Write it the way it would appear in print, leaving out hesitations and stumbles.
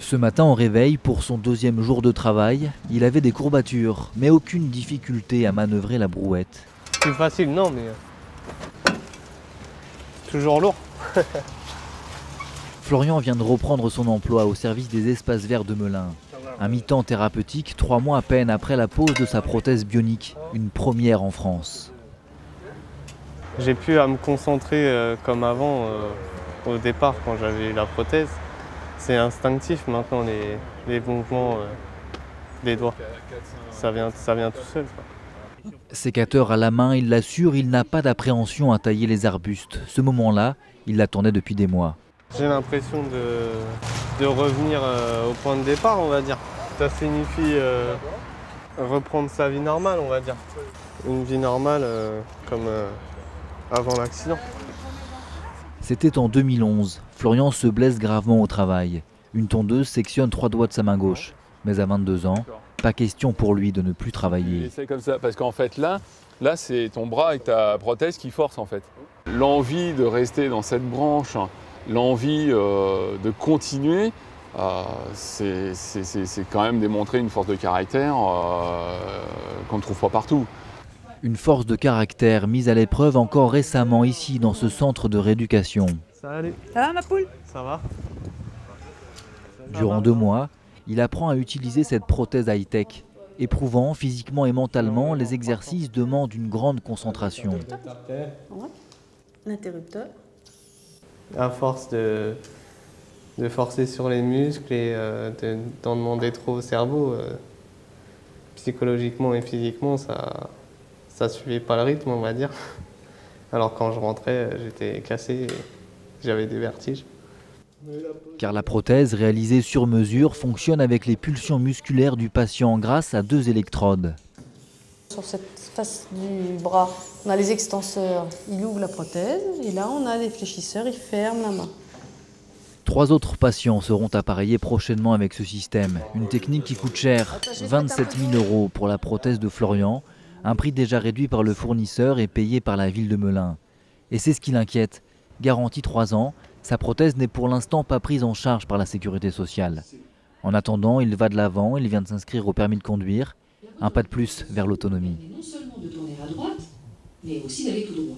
Ce matin au réveil, pour son deuxième jour de travail, il avait des courbatures, mais aucune difficulté à manœuvrer la brouette. Plus facile, non, mais toujours lourd. Florian vient de reprendre son emploi au service des espaces verts de Melun. Un mi-temps thérapeutique 3 mois à peine après la pose de sa prothèse bionique, une première en France. J'ai pu à me concentrer comme avant au départ quand j'avais eu la prothèse. C'est instinctif maintenant les mouvements des doigts. Ça vient tout seul, quoi. Sécateur à la main, il l'assure, il n'a pas d'appréhension à tailler les arbustes. Ce moment-là, il l'attendait depuis des mois. J'ai l'impression de revenir au point de départ, on va dire. Ça signifie reprendre sa vie normale, on va dire. Une vie normale comme avant l'accident. C'était en 2011. Florian se blesse gravement au travail. Une tondeuse sectionne 3 doigts de sa main gauche. Mais à 22 ans, pas question pour lui de ne plus travailler. C'est comme ça, parce qu'en fait là c'est ton bras avec ta prothèse qui force en fait. L'envie de rester dans cette branche, l'envie de continuer, c'est quand même démontrer une force de caractère qu'on ne trouve pas partout. Une force de caractère mise à l'épreuve encore récemment ici dans ce centre de rééducation. Ça va ma poule? Ça va. Durant 2 mois, il apprend à utiliser cette prothèse high-tech. Éprouvant physiquement et mentalement, les exercices demandent une grande concentration. L'interrupteur. À force de forcer sur les muscles et d'en demander trop au cerveau, psychologiquement et physiquement, ça suivait pas le rythme, on va dire. Alors quand je rentrais, j'étais cassé, j'avais des vertiges. Car la prothèse réalisée sur mesure fonctionne avec les pulsions musculaires du patient grâce à 2 électrodes. Sur cette face du bras, on a les extenseurs, il ouvre la prothèse et là on a les fléchisseurs, il ferme la main. 3 autres patients seront appareillés prochainement avec ce système. Une technique qui coûte cher, 27 000 € pour la prothèse de Florian, un prix déjà réduit par le fournisseur et payé par la ville de Melun. Et c'est ce qui l'inquiète. Garantie 3 ans, sa prothèse n'est pour l'instant pas prise en charge par la sécurité sociale. En attendant, il va de l'avant, il vient de s'inscrire au permis de conduire, un pas de plus vers l'autonomie. Non seulement de tourner à droite, mais aussi d'aller tout droit.